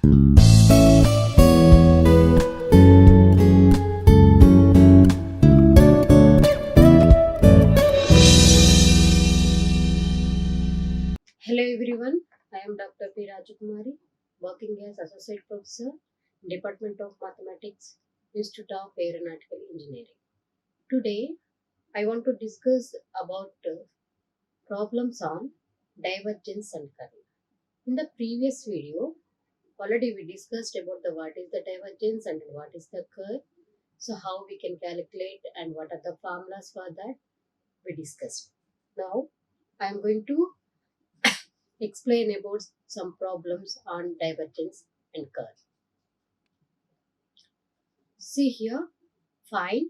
Hello everyone, I am Dr. P. Kumari, working as Associate Professor, Department of Mathematics, Institute of Aeronautical Engineering. Today, I want to discuss about problems on divergence and curl. In the previous video, already we discussed about what is the divergence and what is the curl. So how we can calculate and what are the formulas for that we discussed. Now, I am going to explain about some problems on divergence and curl. See here, find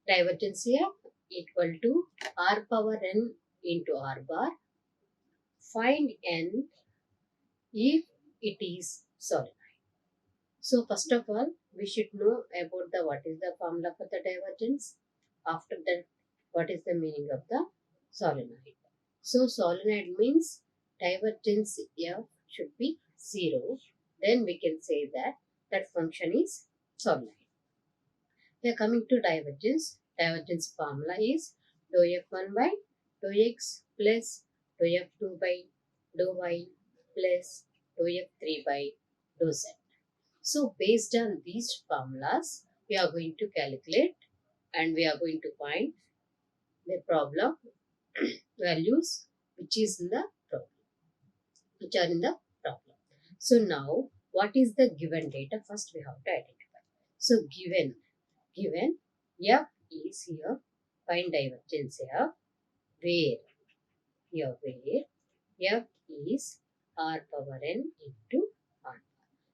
divergence here equal to r power n into r bar. Find n if it is solenoid. So first of all, we should know about the what is the formula for the divergence. After that, what is the meaning of the solenoid. So solenoid means divergence f should be 0. Then we can say that that function is solenoid. We are coming to divergence. Divergence formula is dou f1 by dou x plus dou f2 by dou y plus dou f3 by dou z. So based on these formulas, we are going to calculate and we are going to find the problem values which is in the problem, which are in the problem. So now, what is the given data? First we have to identify. So given f is here, find divergence here, where f is r power n into r bar.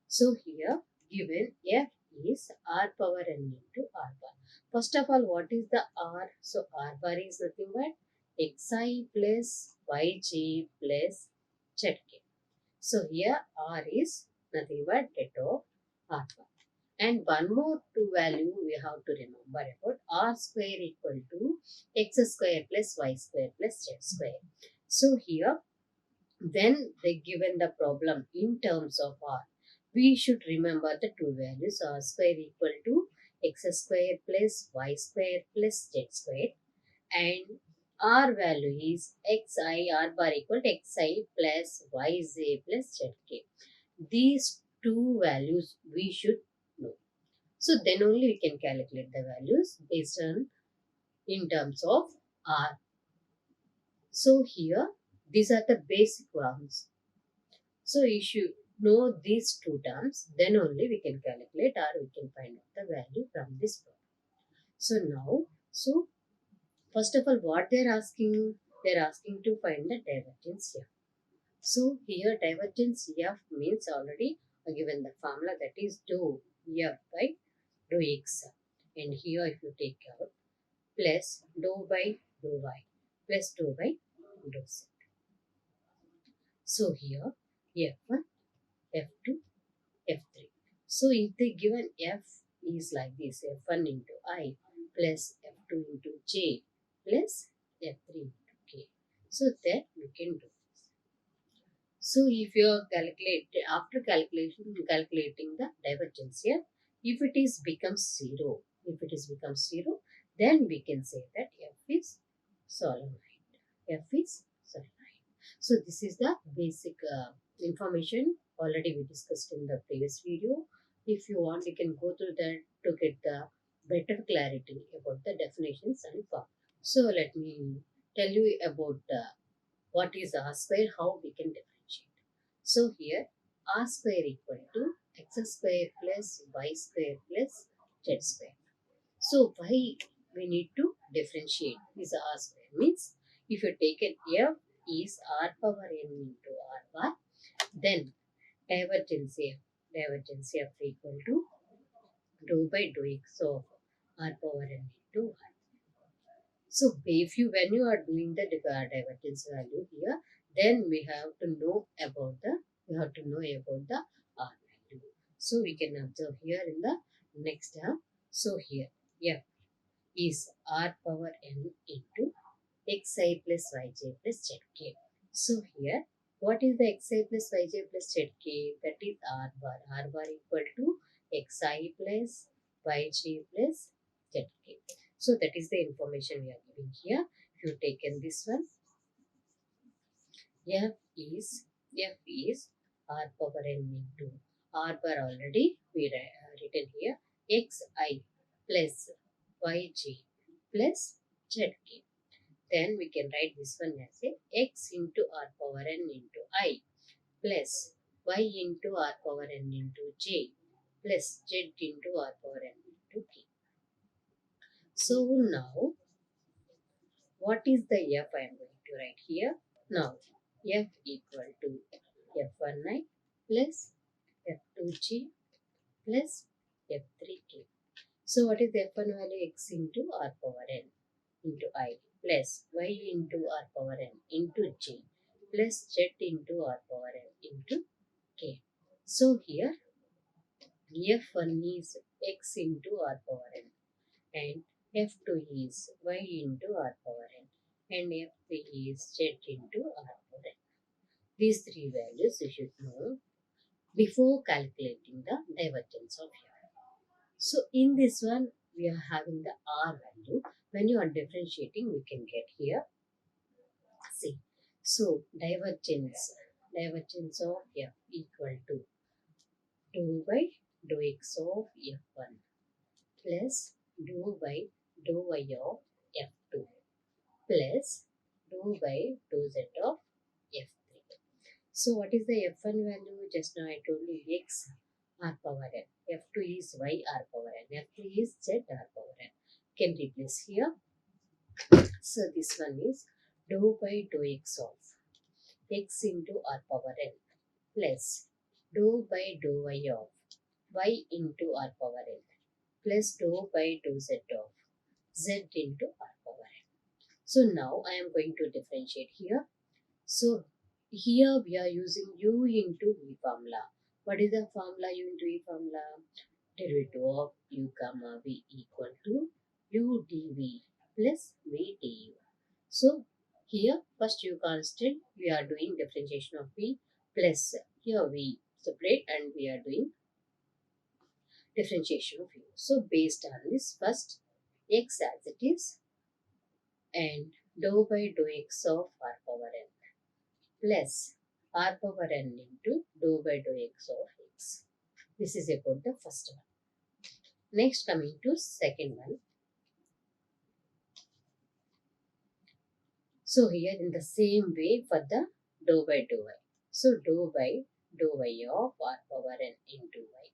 So here given f is r power n into r bar. First of all, what is the r? So r bar is nothing but xi plus yj plus zk. So here r is nothing but that of r bar. And one more two value we have to remember about r square equal to x square plus y square plus z square. So here when they given the problem in terms of r, we should remember the two values r square equal to x square plus y square plus z square and r value is xi r bar equal to xi plus yj plus zk. These two values we should know. So then only we can calculate the values based on in terms of r. So here these are the basic ones. So you should know these two terms, then only we can calculate or we can find out the value from this problem. So now, first of all, what they're asking to find the divergence here. So here divergence f means already given the formula, that is dou f by dou x. And here if you take out plus dou by dou y plus dou by dou z. So here f1, f2, f3. So if they given f is like this, f1 into I plus f2 into j plus f3 into k. So that we can do this. So if you are after calculating the divergence here, if it is becomes 0, then we can say that f is solenoid. F is solenoid. So this is the basic information already we discussed in the previous video. If you want, you can go through that to get the better clarity about the definitions and form. So let me tell you about what is r square, how we can differentiate. So here r square equal to x square plus y square plus z square. So why we need to differentiate this r square means if you take it f is r power n into r bar, then divergence f equal to dou by dou x of r power n into r. So when you are doing the divergence value here, then we have to know about the r value. So we can observe here in the next term. So here f is r power n into xi plus yj plus zk. So here What is the xi plus yj plus zk? That is r bar. R bar equal to xi plus yj plus zk. So that is the information we are giving here. If you taken this one, f is r power n into r bar already we written here xi plus yj plus zk. Then we can write this one as a x into r power n into I plus y into r power n into j plus z into r power n into k. So now what is the f I am going to write here? Now f equal to f1i plus f2g plus f3k. So what is the f1 value? X into r power n into I plus y into r power n into j plus z into r power n into k. So here f1 is x into r power n and f2 is y into r power n and f3 is z into r power n. These three values you should know before calculating the divergence of f. So in this one, we are having the r value. When you are differentiating, we can get here. See, so divergence of f equal to 2 by dou x of f1 plus dou by dou y of f2 plus dou by dou z of f3. So what is the f1 value? Just now I told you x r power n. f2 is y r power n. f3 is z r power n. Can replace here. So this one is dou by dou x of x into r power n plus dou by dou y of y into r power n plus dou by dou z of z into r power n. So now I am going to differentiate here. So here we are using u into v formula. What is the formula u into v formula? Derivative of u comma v equal to u dv plus v du. So here first u constant we are doing differentiation of v plus here v separate and we are doing differentiation of u. So based on this first x as it is and dou by dou x of r power n plus r power n into dou by dou x of x. This is about the first one. Next coming to second one. So here in the same way for the dou by dou y. So dou by dou y of r power n into y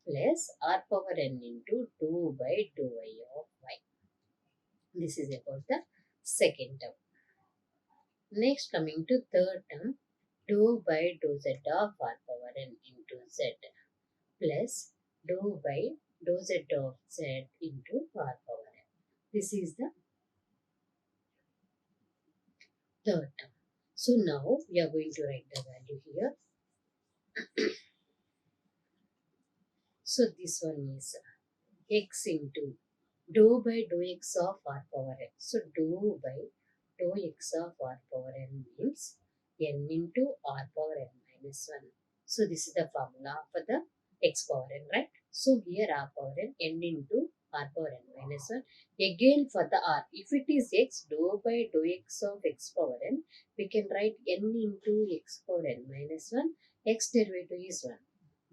plus r power n into dou by dou y of y. This is about the second term. Next coming to third term, dou by dou z of r power n into z plus dou by dou z of z into r power n. This is the third term. So now we are going to write the value here. So this one is x into dou by dou x of r power n. So dou by dou x of r power n means n into r power n minus 1. So this is the formula for the x power n, right? So here r power n into r power n minus 1. Again for the r, if it is x, dou by dou x of x power n, we can write n into x power n minus 1. X derivative is 1.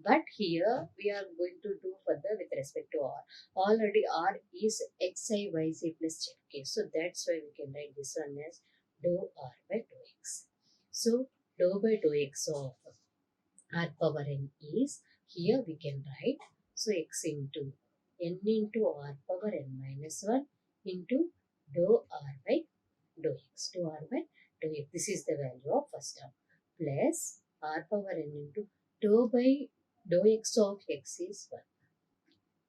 But here we are going to do further with respect to r. Already r is xi yj plus zk. So that's why we can write this one as dou r by dou x. So dou by dou x of r power n is here we can write. So x into n into r power n minus 1 into dou r by dou x. Dou r by dou x. This is the value of first term. Plus r power n into dou by dou x of x is 1.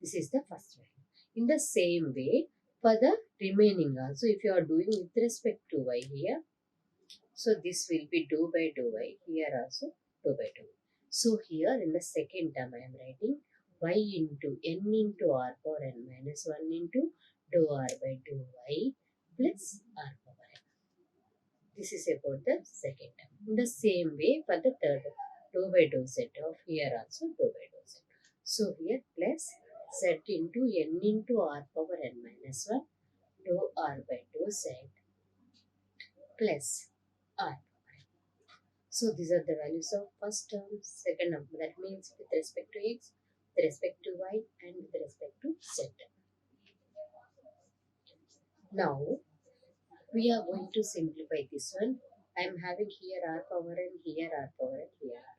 This is the first value. In the same way, for the remaining also, if you are doing with respect to y here, so this will be dou by dou y. Here also dou by dou y. So here in the second term, I am writing y into n into r power n minus 1 into dou r by dou y plus r power n. This is about the second term. In the same way for the third one, dou by dou z of here also dou by dou z. So here plus z into n into r power n minus 1 dou r by dou z plus r. So these are the values of first term, second term. That means with respect to x, with respect to y, and with respect to z. Now we are going to simplify this one. I am having here r power n, here r power n, here r.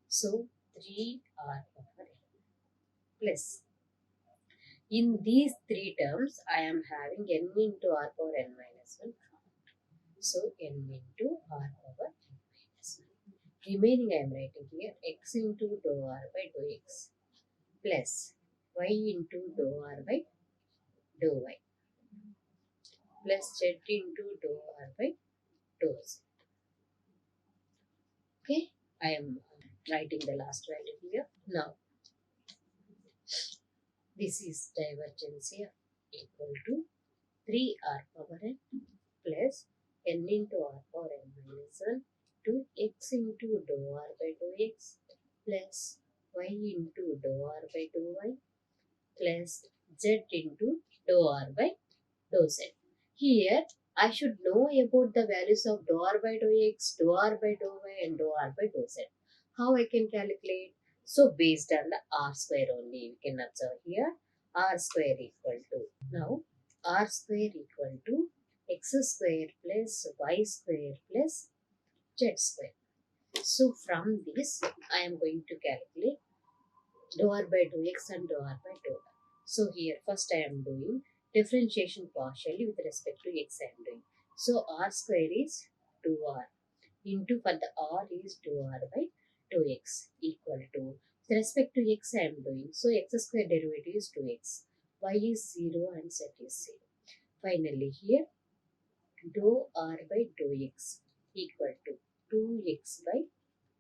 So 3r power n plus. In these three terms, I am having n into r power n minus 1. So n into r power n minus 1. Remaining I am writing here x into dou r by dou x plus y into dou r by dou y plus z into dou r by dou z. Okay, I am writing the last value here. Now, this is divergence here equal to 3r power n plus n into r power n minus 1 to x into dou r by dou x plus y into dou r by dou y plus z into dou r by dou z. Here, I should know about the values of dou r by dou x, dou r by dou y, and dou r by dou z. How I can calculate? So, based on the r square only, we can observe here r square equal to. Now, r square equal to x square plus y square plus z square. So, from this, I am going to calculate dou r by dou x and dou r by dou y. So here first I am doing differentiation partially with respect to x I am doing. So r square is 2r into for the r is dou r by dou x equal to with respect to x I am doing. So x square derivative is 2x, y is 0 and z is 0. Finally here dou r by dou x equal to 2x by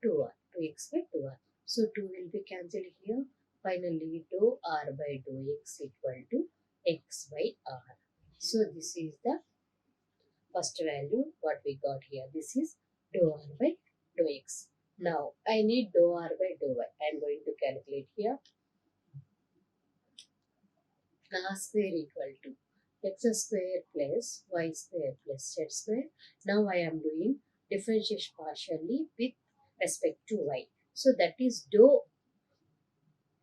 2r, 2x by 2r. So 2 will be cancelled here. Finally, dou r by dou x equal to x by r. So this is the first value what we got here. This is dou r by dou x. Now I need dou r by dou y. I am going to calculate here. R square equal to x square plus y square plus z square. Now I am doing differentiation partially with respect to y. So that is dou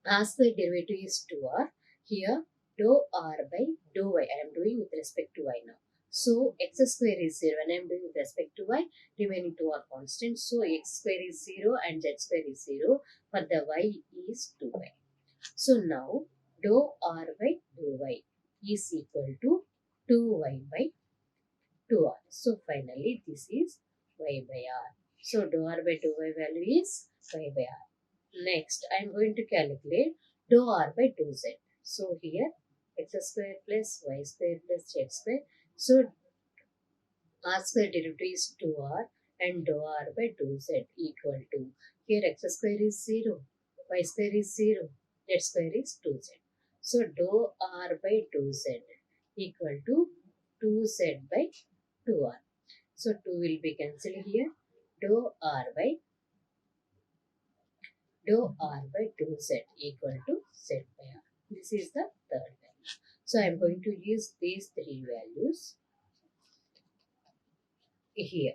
r square derivative is 2r. Here dou r by dou y I am doing with respect to y now. So x square is 0 and I am doing with respect to y. Remaining 2 are constant. So x square is 0 and z square is 0. For the y is 2y. So now dou r by dou y is equal to 2y by 2r. So finally this is y by r. So dou r by dou y value is y by r. Next I am going to calculate dou r by dou z. So here x square plus y square plus z square. So r square derivative is 2r and dou r by dou z equal to here x square is 0, y square is 0, z square is 2z. So dou r by dou z equal to 2z by 2r. So 2 will be cancelled here. Dou r by dou z equal to z by r. This is the third value. So I am going to use these three values here.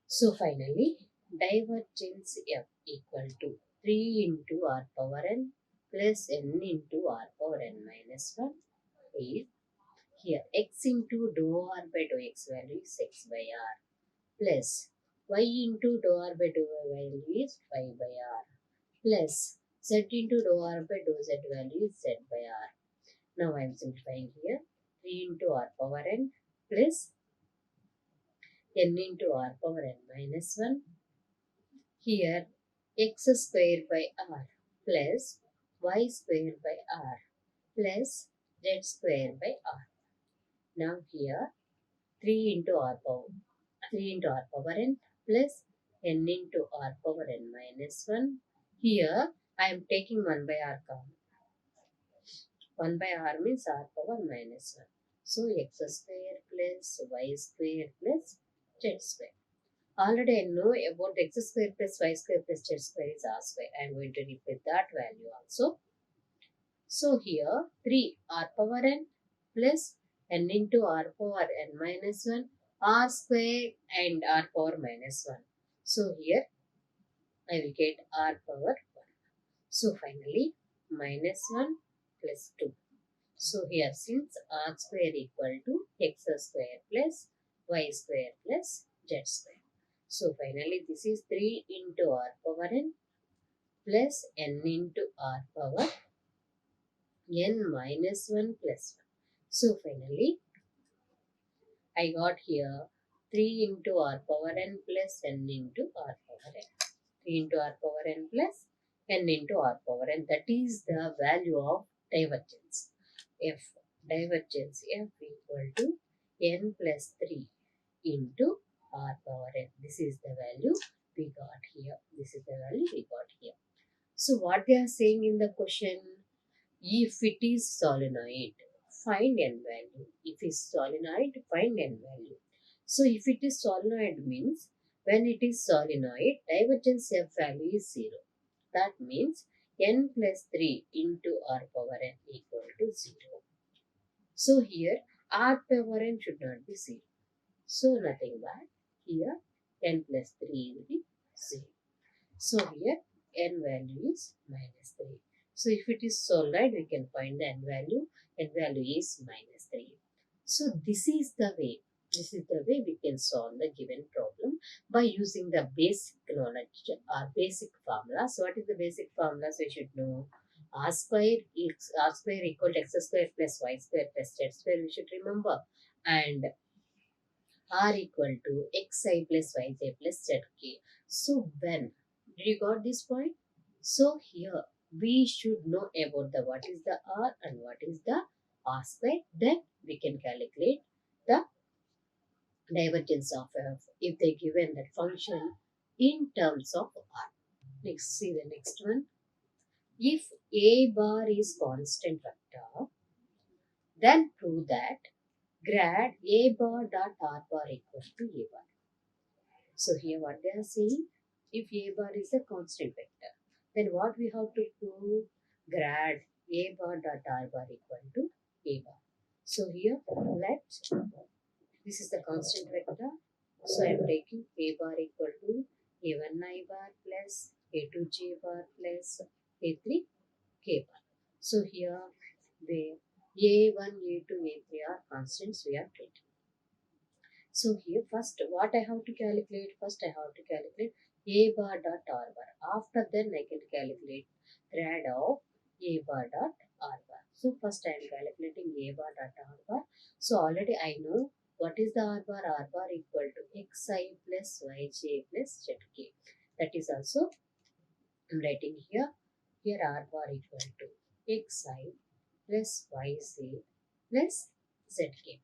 So finally, divergence f equal to 3 into r power n plus n into r power n minus 1 is here x into dou r by dou x value is x by r plus y into dou r by dou y value is y by r plus z into dou r by dou z value is z by r. Now I am simplifying here 3 into r power n plus n into r power n minus 1. Here x square by r plus y square by r plus z square by r. Now here 3 into r power 3 into r power n plus n into r power n minus 1. Here I am taking 1 by r count. 1 by r means r power minus 1. So x square plus y square plus z square. Already I know about x square plus y square plus z square is r square. I am going to replace that value also. So here 3 r power n plus n into r power n minus 1 r square and r power minus 1. So here I will get r power 1. So finally minus 1 plus 2. So here since r square equal to x square plus y square plus z square. So finally this is 3 into r power n plus n into r power n minus 1 plus 1. So finally I got here 3 into r power n plus n into r power n. 3 into r power n plus n into r power n. That is the value of divergence. F divergence F equal to n plus 3 into r power n. This is the value we got here. This is the value we got here. So what they are saying in the question, if it is solenoid, find n value. If it is solenoid, find n value. So if it is solenoid means when it is solenoid, divergence F value is 0. That means n plus 3 into r power n equal to 0. So here r power n should not be 0. So nothing but here n plus 3 will be 0. So here n value is minus 3. So if it is solid, we can find the n value. N value is minus 3. So this is the way. This is the way we can solve the given problem by using the basic knowledge or basic formulas. What is the basic formulas we should know? R square equal to x square plus y square plus z square we should remember. And r equal to xi plus yj plus zk. So when did you got this point? So here we should know about the what is the r and what is the r square. Then we can calculate the divergence of f if they given that function in terms of r. Next, see the next one. If a bar is constant vector, then prove that grad a bar dot r bar equal to a bar. So here what they are saying, if a bar is a constant vector, then what we have to prove, grad a bar dot r bar equal to a bar. So here this is the constant vector. So I am taking a bar equal to a1 I bar plus a2 j bar plus a3 k bar. So here the a1, a2, a3 are constants we are taking. So here first what I have to calculate? First I have to calculate a bar dot r bar. After then I can calculate grad of a bar dot r bar. So first I am calculating a bar dot r bar. So already I know what is the r bar. R bar equal to xi plus yj plus zk. That is also I am writing here. Here r bar equal to xi plus yj plus zk.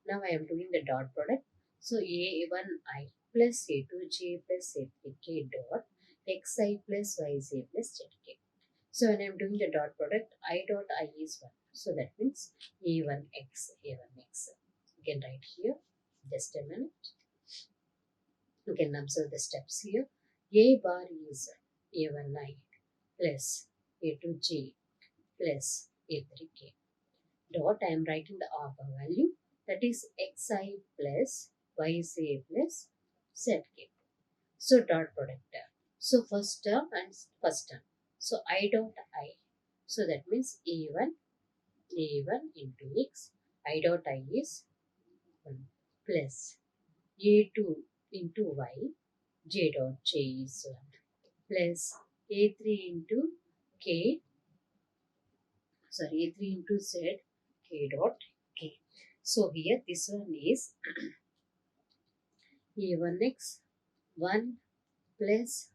Now I am doing the dot product. So a1i plus a2j plus a3k dot xi plus yj plus zk. So when I am doing the dot product, I dot I is 1. So that means a1x, a1x. You can write here. Just a minute. You can observe the steps here. A bar is a1i plus a2j plus a3k. Dot I am writing the r bar value, that is xi plus yj plus zk. So dot product term. So first term and first term. So I dot I. So that means a1 into x. I dot I is 1 plus a2 into y. J dot j is 1 plus a3 into k. Sorry, a3 into z k dot k. So here this one is a1x 1 plus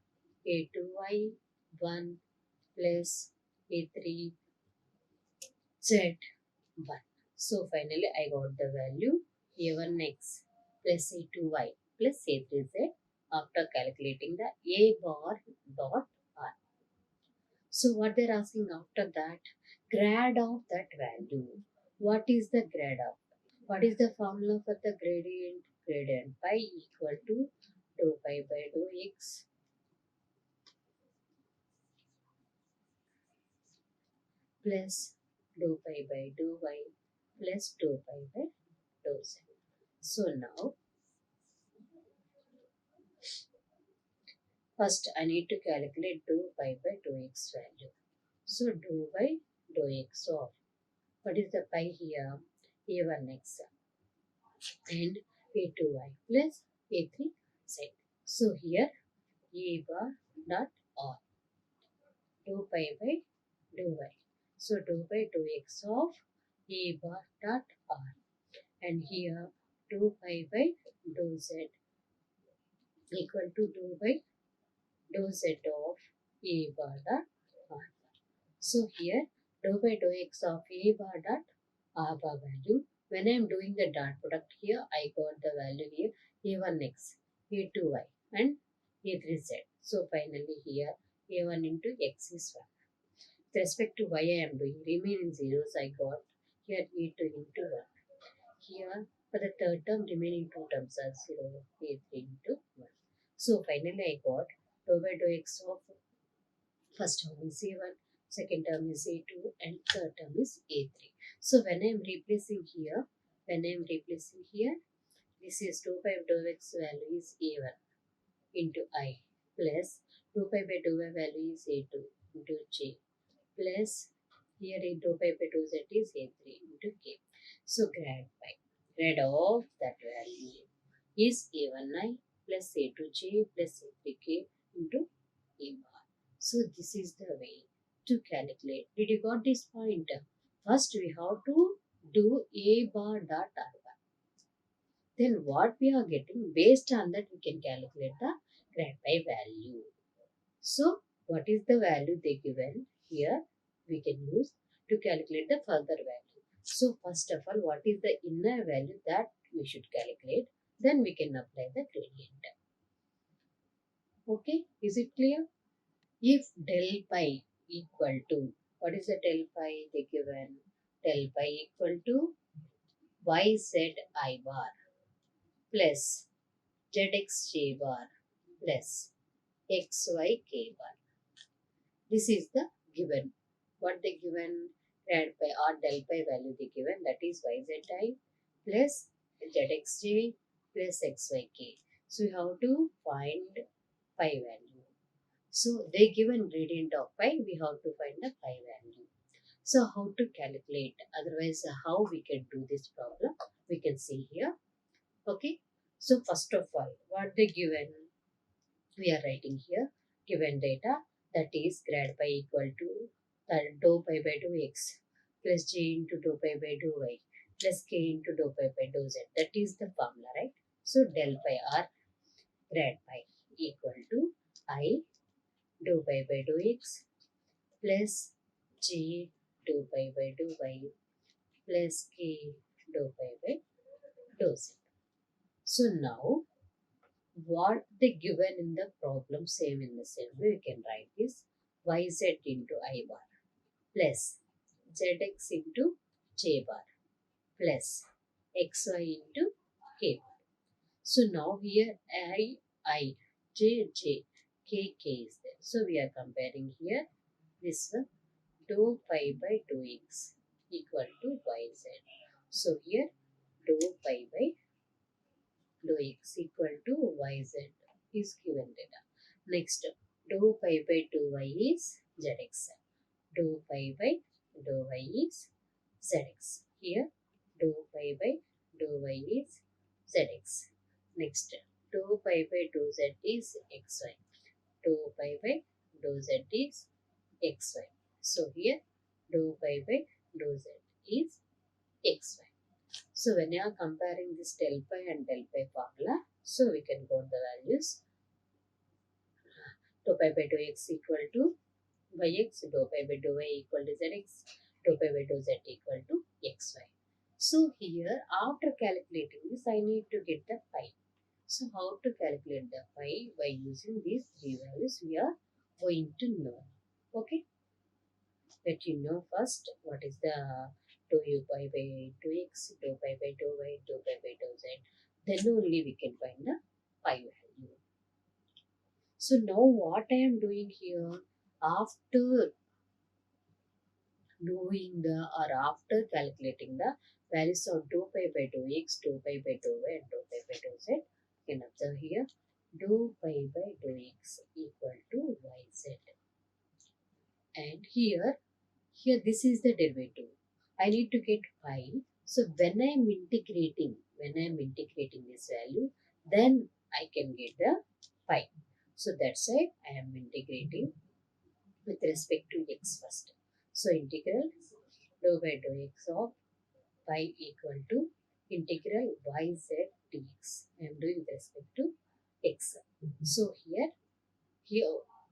a2y 1 plus a3z 1. So finally I got the value a1x plus a2y plus a3z after calculating the a bar dot r. So what they're asking after that, grad of that value. What is the grad of? What is the formula for the gradient? Gradient pi equal to dou pi by dou x plus dou pi by dou y plus dou pi by dou z. So now, first I need to calculate dou pi by dou x value. So dou by dou x of, what is the pi here? A1x and A2y plus A3z. So here A bar dot r dou pi by dou y. So dou by dou x of A bar dot r, and here dou pi by dou z equal to dou by dou z of A bar dot r. So here dou by dou x of A bar dot r bar value. When I am doing the dot product here, I got the value here A1x, A2y and A3z. So finally here A1 into x is 1. With respect to y I am doing remaining zeros, I got here A2 into 1. Here for the third term remaining two terms are 0, A3 into 1. So finally I got dou by dou x of first term is A1, second term is A2 and third term is A3. So when I am replacing here, this is dou pi by dou x value is A1 into I plus dou pi by dou y value is A2 into J plus here in dou pi by dou z is A3 into K. So grad of that value is A1I plus A2J plus A3K into A bar. So this is the way to calculate. Did you got this point? First we have to do A bar dot R bar. Then what we are getting, based on that we can calculate the grad pi value. So what is the value they given here? We can use to calculate the further value. So first of all, what is the inner value that we should calculate? Then we can apply the gradient. Okay, is it clear? If del pi equal to, what is the del pi they given? Del pi equal to yz I bar plus zxj bar plus xyk bar. This is the given. What they given? Grad pi or del pi value they given, that is yzi plus zxj plus xyk. So we have to find pi value. So they given gradient of pi, we have to find the pi value. So how to calculate? Otherwise, how we can do this problem? We can see here. Okay. So first of all, what they given? We are writing here given data, that is grad pi equal to dou pi by dou x plus j into dou pi by dou y plus k into dou pi by dou z. That is the formula, right? So del pi r grad pi equal to I dou pi by dou x plus j dou pi by dou y plus k dou pi by dou z. So now what they given in the problem, same in the same way we can write this yz into I bar plus zx into j bar plus xy into k bar. So now here I, j, j, k, k is there. So we are comparing here this one dou pi by dou x equal to yz. So here dou pi by dou x equal to yz is given data. Next, dou pi by dou y is zx. Dou pi by dou y is zx. Here, dou pi by dou y is zx. Next, dou pi by dou z is xy. Dou pi by dou z is xy. So here, dou pi by dou z is xy. So when you are comparing this del pi and del pi formula, so we can got the values. Dou pi by dou x equal to yx, dou pi by dou y equal to zx, dou pi by dou z equal to xy. So here after calculating this, I need to get the pi. So how to calculate the pi? By using these three values we are going to know. Okay. Let you know first what is the 2u pi by 2x, 2 pi by 2y, 2 pi by 2z. Then only we can find the pi value. So now what I am doing here, after doing the or after calculating the values of 2 pi by 2x, 2 pi by 2y and 2 pi by 2z, you can observe here 2 pi by 2x equal to yz. And here this is the derivative. I need to get pi. So when I am integrating this value, then I can get the pi. So that's why I am integrating with respect to x first. So integral dou by dou x of pi equal to integral yz dx. I am doing with respect to x. So here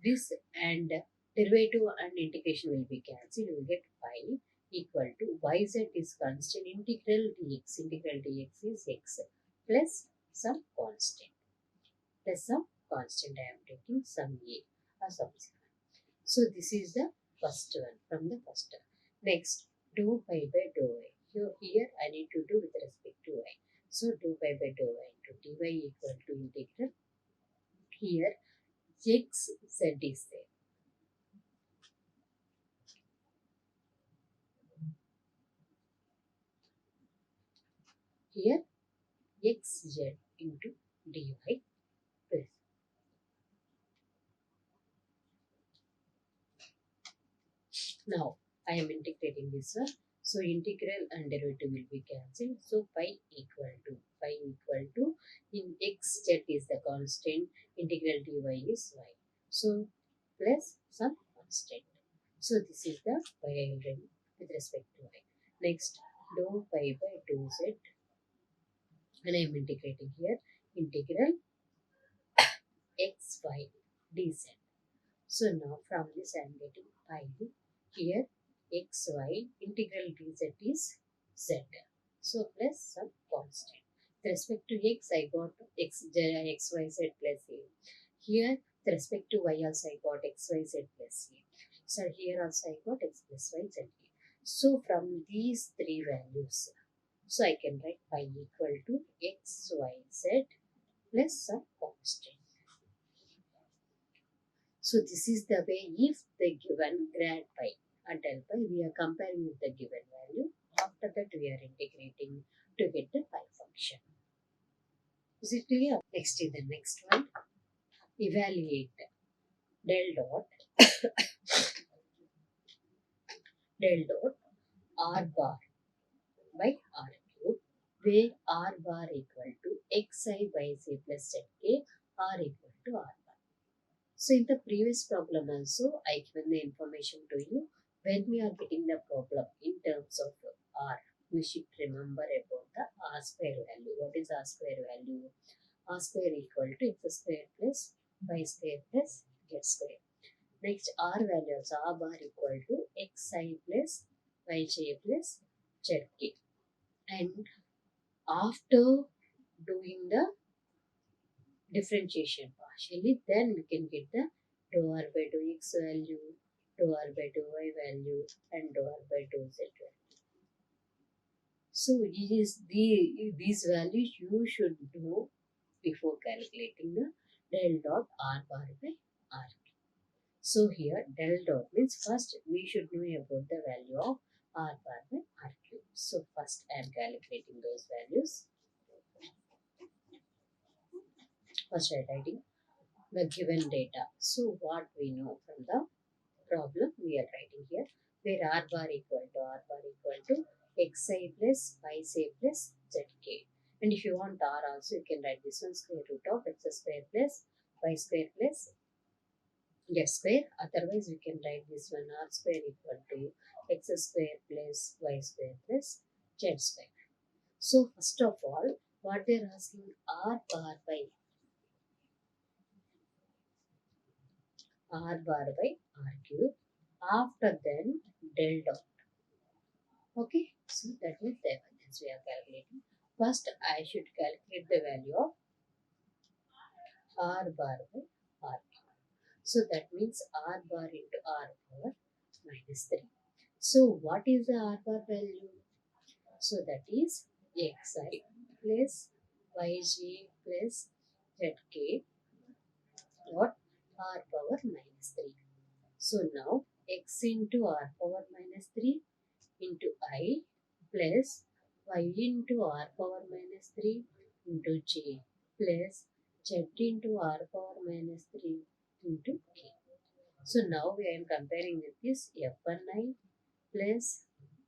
this and derivative and integration will be cancelled. You will get pi equal to yz is constant, integral dx is x plus some constant. Plus some constant I am taking some a or some c. So this is the first one from the first term. Next, dou pi by dou y. Here I need to do with respect to y. So dou pi by dou y into dy equal to integral. Here x z is there. Here x z into dy plus. Now I am integrating this one. So integral and derivative will be cancelled. So pi equal to in x z is the constant, integral dy is y. So plus some constant. So this is the pi item with respect to y. Next dou pi by dou z, and I am integrating here integral xy dz. So now from this I am getting pi. Here xy integral dz is z. So plus some constant. With respect to x I got xyz plus a. Here with respect to y also I got xyz plus a. So here also I got x plus y z. So from these three values, so I can write pi equal to xyz plus some constant. So this is the way if the given grad pi and del pi, we are comparing with the given value. After that we are integrating to get the pi function. Is it clear? Next is the next one. Evaluate del dot r bar by r cube, where r bar equal to xi by c plus zk, r equal to r. So in the previous problem also, I given the information to you. When we are getting the problem in terms of r, we should remember about the r square value. What is r square value? R square equal to x square plus y square plus z square. Next r values, r bar equal to xi plus yj plus zk. And after doing the differentiation partially, then we can get the dou r by dou x value, dou r by dou y value, and dou r by dou z value. So these values you should know before calculating the del dot r bar by r. So here del dot means first we should know about the value of r bar by r cube. So first I am calculating those values. First I am writing the given data. So what we know from the problem we are writing here, where r bar equal to xi plus yj plus zk. And if you want r also, you can write this one square root of x square plus y square plus z square. Otherwise we can write this one r square equal to x square plus y square plus z square. So first of all, what they are asking, r bar by r cube. After then del dot. Okay, so that means the evidence we are calculating. First, I should calculate the value of r bar by r cube. So that means r bar into r power minus 3. So what is the r bar value? So that is xi plus yj plus zk dot r power minus 3. So now x into r power minus 3 into I plus y into r power minus 3 into j plus z into r power minus 3 into k. So now I am comparing with this f1i plus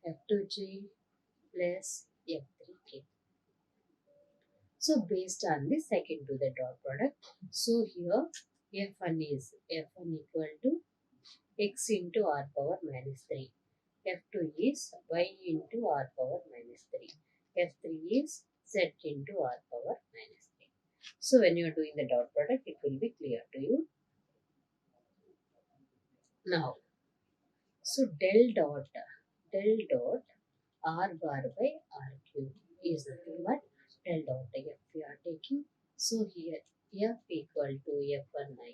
f2j plus f3k. So based on this I can do the dot product. So here f1 is f1 equal to x into r power minus 3. F2 is y into r power minus 3. F3 is z into r power minus 3. So when you are doing the dot product, it will be clear to you. Now, so del dot r bar by r cube is nothing but del dot f we are taking. So here f equal to f1i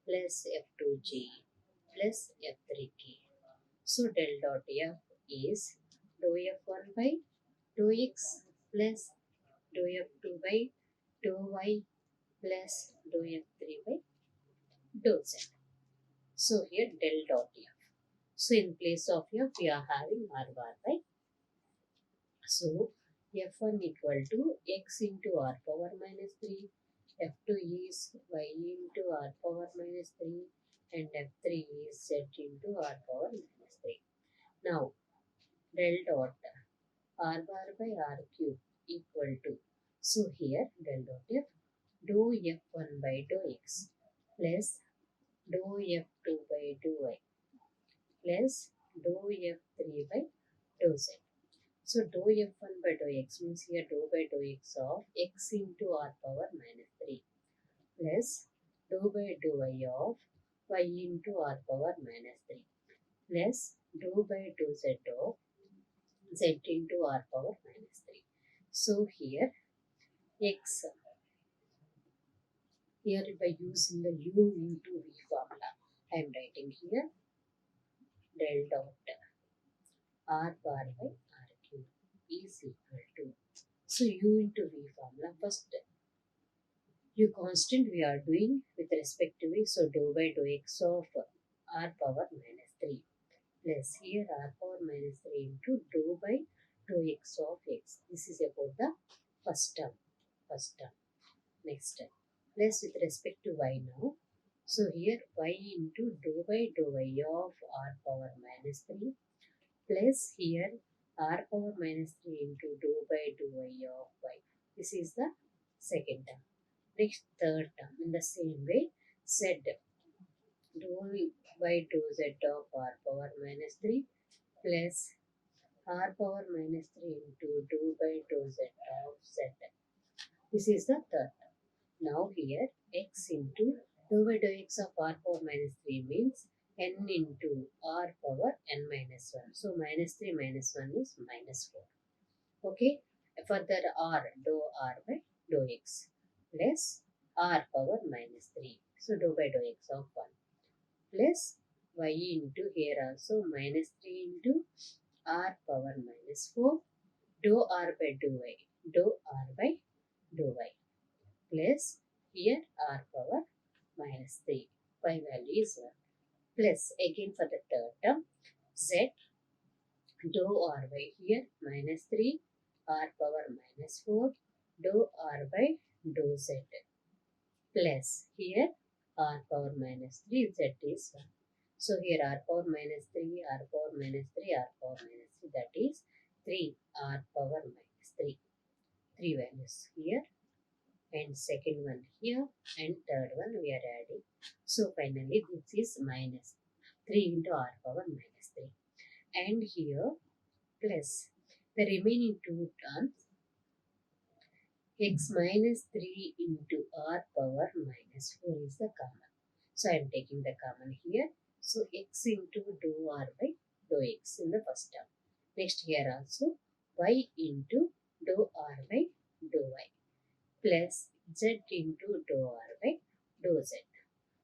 plus f2g plus f3k. So del dot f is dou f1 by dou x plus dou f2 by dou y plus dou f3 by dou z. So here del dot f. So in place of f we are having r bar by. So f1 equal to x into r power minus 3. F2 is y into r power minus 3 and f3 is z into r power minus 3. Now del dot r bar by r cube equal to, so here del dot f dou f1 by dou x plus dou f2 by dou y plus dou f3 by dou z. So dou f1 by dou x means here dou by dou x of x into r power minus 3 plus dou by dou y of y into r power minus 3 plus dou by dou z of z into r power minus 3. So here x, here by using the u into v formula, I am writing here del dot r bar by r cube is equal to, so u into v formula first u constant we are doing with respect to v, so dou by dou x of r power minus 3 plus here r power minus 3 into dou by dou x of x. This is about the first term. Next term. Plus with respect to y now. So here y into dou by dou y of r power minus 3 plus here r power minus 3 into dou by dou y of y. This is the second term. Next third term in the same way z dou by dou z of r power minus 3 plus r power minus 3 into dou by dou z of z. This is the third term. Now here x into dou by dou x of r power minus 3 means n into r power n minus 1. So minus 3 minus 1 is minus 4. Okay. Further r dou r by dou x plus r power minus 3. So dou by dou x of 1 plus y into here also minus 3 into r power minus 4 dou r by dou y, dou r by dou y plus here r power minus 3. Y value is 1 plus again for the third term z dou r by here minus 3 r power minus 4 dou r by dou z plus here r power minus 3 z is 1. So here r power minus 3, r power minus 3, r power minus 3, that is 3 r power minus 3. 3 values here and second one here and third one we are adding. So finally this is minus 3 into r power minus 3 and here plus the remaining two terms x minus 3 into r power minus 4 is the common. So I am taking the common here. So x into dou r by dou x in the first term. Next here also y into dou r by dou y plus z into dou r by dou z.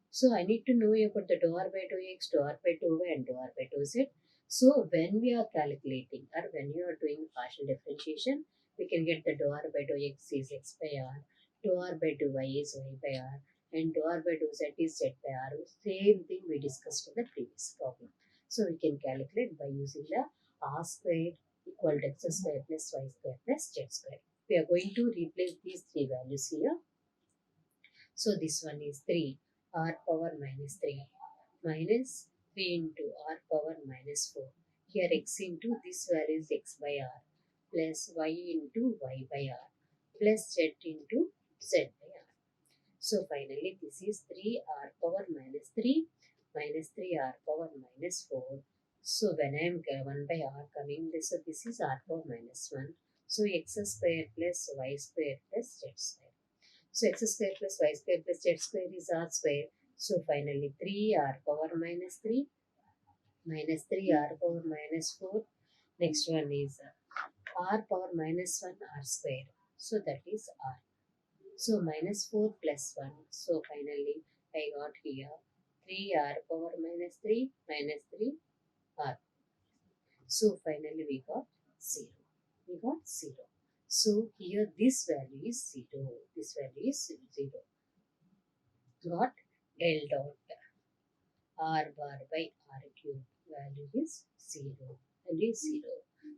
So I need to know about the dou r by dou x, dou r by dou y and dou r by dou z. So when we are calculating or when you are doing partial differentiation, we can get the dou r by dou x is x by r, dou r by dou y is y by r, and dou r by dou z is z by r. Same thing we discussed in the previous problem. So we can calculate by using the r squared equal to x square plus y square plus z square. We are going to replace these three values here. So this one is 3 r power minus 3 minus 3 into r power minus 4. Here x into this value is x by r plus y into y by r plus z into z by r. So finally this is 3 r power minus 3 minus 3 r power minus 4. So when I am 1 by r coming this, so this is r power minus 1. So x square plus y square plus z square. So x square plus y square plus z square is r square. So finally 3 r power minus 3 minus 3 r power minus 4. Next one is r power minus 1 r square. So that is r. So minus 4 plus 1. So finally I got here 3 r power minus 3 minus 3 r. So finally we got 0. We got 0. So here this value is 0. This value is 0. Got L dot r bar by r cube value is 0. Value is 0.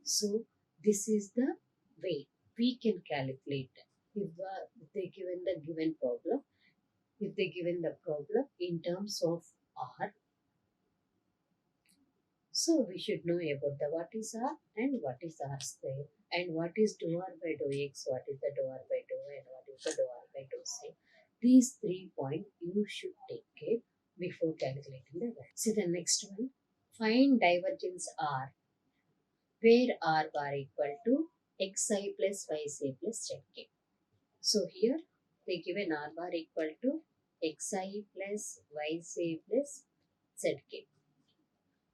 So this is the way we can calculate if they given the given problem. If they given the problem in terms of r, so we should know about the what is r and what is r square and what is dou r by dou x, what is the dou r by dou y, and what is the dou r by dou z. These 3 points you should take care before calculating the value. See the next one. Find divergence r where r bar equal to xi plus yj plus zk. So here they given r bar equal to xi plus yj plus zk.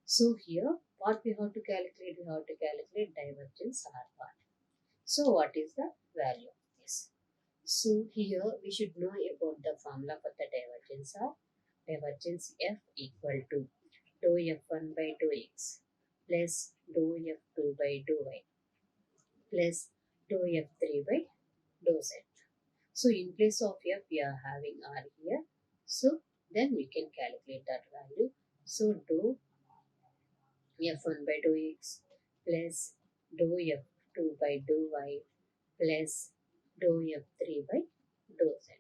So here what we have to calculate? We have to calculate divergence r bar. So what is the value of this? So here we should know about the formula for the divergence r. Divergence f equal to dou f1 by dou x plus dou f2 by dou y plus dou f3 by dou z. So in place of f we are having r here. So then we can calculate that value. So dou f1 by dou x plus dou f2 by dou y plus dou f3 by dou z.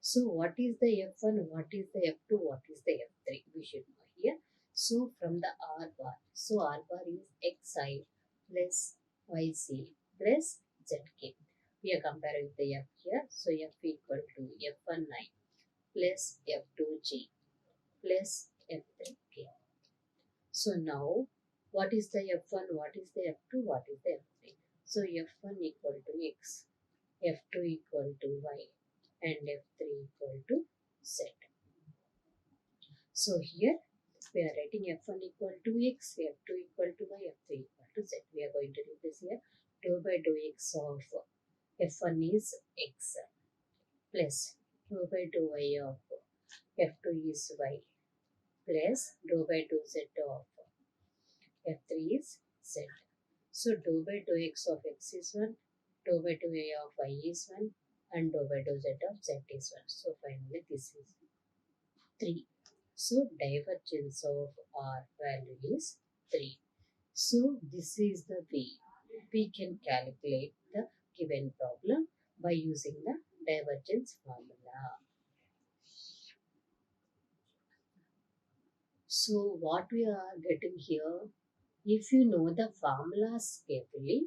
So what is the f1, what is the f2, what is the f3? We should know here. So from the r bar, so r bar is xi plus yc plus zk. We are comparing the f here. So f equal to f1 plus f2g plus f3k. So now what is the f1, what is the f2, what is the f3? So f1 equal to x, f2 equal to y, and f3 equal to z. So here we are writing f1 equal to x, f2 equal to y, f3 equal to z. We are going to replace here dou by dou x of f1 is x plus dou by dou y of f2 is y plus dou by dou z of f3 is z. So dou by dou x of x is 1, dou by dou y of y is 1, and dou by dou z of z is 1. So finally this is 3. So divergence of r value is 3. So this is the way we can calculate the given problem by using the divergence formula. So what we are getting here, if you know the formulas carefully,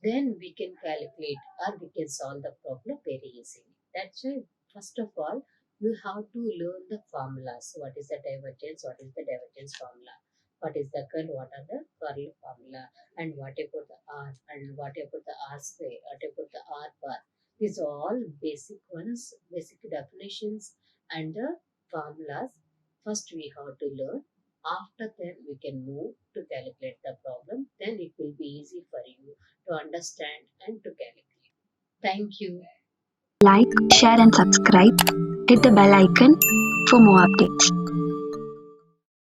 then we can calculate or we can solve the problem very easily. That's why first of all you have to learn the formulas. What is the divergence? What is the divergence formula? What is the curl? What are the curl formula? And what about the r? And what about the r square? What about the r bar? These are all basic ones, basic definitions and the formulas. First we have to learn. After that we can move to calculate the problem. Then it will be easy for you to understand and to calculate. Thank you. Like, share and subscribe. Hit the bell icon for more updates.